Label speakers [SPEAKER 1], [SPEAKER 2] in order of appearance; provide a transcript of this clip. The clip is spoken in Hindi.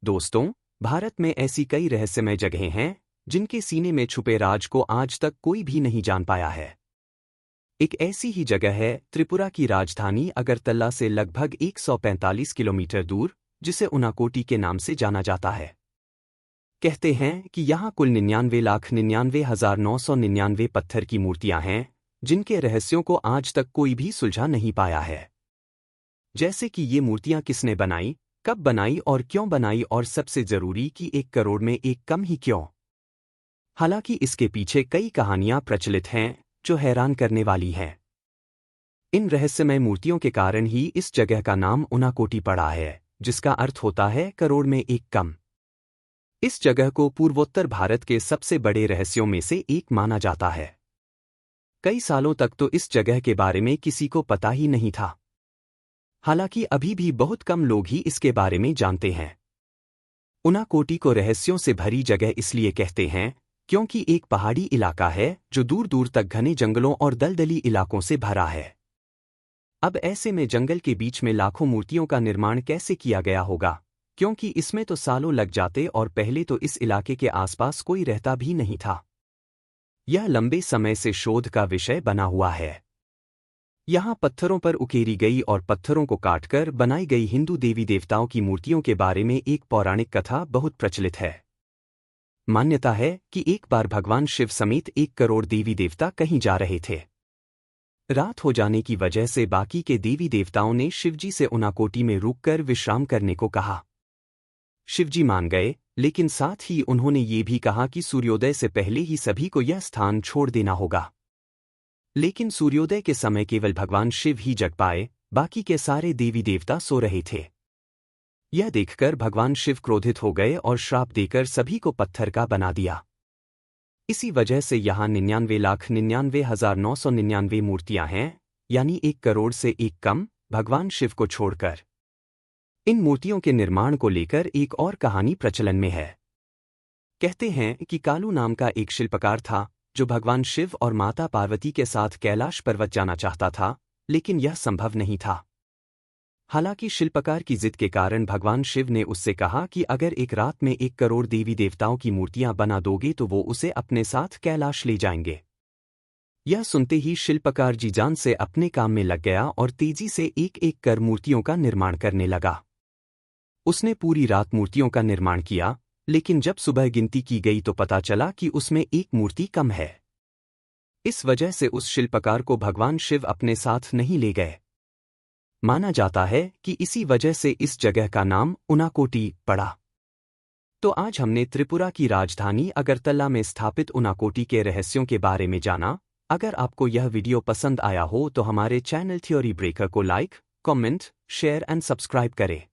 [SPEAKER 1] दोस्तों, भारत में ऐसी कई रहस्यमय जगहें हैं जिनके सीने में छुपे राज को आज तक कोई भी नहीं जान पाया है। एक ऐसी ही जगह है त्रिपुरा की राजधानी अगरतला से लगभग 145 किलोमीटर दूर, जिसे उनाकोटी के नाम से जाना जाता है। कहते हैं कि यहाँ कुल 99,99,999 पत्थर की मूर्तियां हैं, जिनके रहस्यों को आज तक कोई भी सुलझा नहीं पाया है। जैसे कि ये मूर्तियां किसने बनाई, कब बनाई और क्यों बनाई, और सबसे जरूरी कि 1 करोड़ में एक कम ही क्यों। हालांकि इसके पीछे कई कहानियां प्रचलित हैं जो हैरान करने वाली हैं। इन रहस्यमय मूर्तियों के कारण ही इस जगह का नाम उनाकोटी पड़ा है, जिसका अर्थ होता है करोड़ में एक कम। इस जगह को पूर्वोत्तर भारत के सबसे बड़े रहस्यों में से एक माना जाता है। कई सालों तक तो इस जगह के बारे में किसी को पता ही नहीं था। हालांकि अभी भी बहुत कम लोग ही इसके बारे में जानते हैं। उनाकोटी को रहस्यों से भरी जगह इसलिए कहते हैं क्योंकि एक पहाड़ी इलाका है जो दूर दूर तक घने जंगलों और दलदली इलाकों से भरा है। अब ऐसे में जंगल के बीच में लाखों मूर्तियों का निर्माण कैसे किया गया होगा, क्योंकि इसमें तो सालों लग जाते और पहले तो इस इलाके के आसपास कोई रहता भी नहीं था। यह लंबे समय से शोध का विषय बना हुआ है। यहाँ पत्थरों पर उकेरी गई और पत्थरों को काटकर बनाई गई हिंदू देवी देवताओं की मूर्तियों के बारे में एक पौराणिक कथा बहुत प्रचलित है। मान्यता है कि एक बार भगवान शिव समेत 1 करोड़ देवी देवता कहीं जा रहे थे। रात हो जाने की वजह से बाकी के देवी देवताओं ने शिवजी से उनाकोटी में रुककर विश्राम करने को कहा। शिवजी मान गए, लेकिन साथ ही उन्होंने ये भी कहा कि सूर्योदय से पहले ही सभी को यह स्थान छोड़ देना होगा। लेकिन सूर्योदय के समय केवल भगवान शिव ही जग पाए, बाकी के सारे देवी देवता सो रहे थे। यह देखकर भगवान शिव क्रोधित हो गए और श्राप देकर सभी को पत्थर का बना दिया। इसी वजह से यहाँ 99,99,999 मूर्तियां हैं, यानी 1 करोड़ से एक कम, भगवान शिव को छोड़कर। इन मूर्तियों के निर्माण को लेकर एक और कहानी प्रचलन में है। कहते हैं कि कालू नाम का एक शिल्पकार था जो भगवान शिव और माता पार्वती के साथ कैलाश पर्वत जाना चाहता था, लेकिन यह संभव नहीं था। हालांकि शिल्पकार की जिद के कारण भगवान शिव ने उससे कहा कि अगर एक रात में 1 करोड़ देवी देवताओं की मूर्तियां बना दोगे तो वो उसे अपने साथ कैलाश ले जाएंगे। यह सुनते ही शिल्पकार जी जान से अपने काम में लग गया और तेजी से एक एक कर मूर्तियों का निर्माण करने लगा। उसने पूरी रात मूर्तियों का निर्माण किया, लेकिन जब सुबह गिनती की गई तो पता चला कि उसमें एक मूर्ति कम है। इस वजह से उस शिल्पकार को भगवान शिव अपने साथ नहीं ले गए। माना जाता है कि इसी वजह से इस जगह का नाम उनाकोटी पड़ा। तो आज हमने त्रिपुरा की राजधानी अगरतला में स्थापित उनाकोटी के रहस्यों के बारे में जाना। अगर आपको यह वीडियो पसंद आया हो तो हमारे चैनल थ्योरी ब्रेकर को like, comment, share and subscribe करें।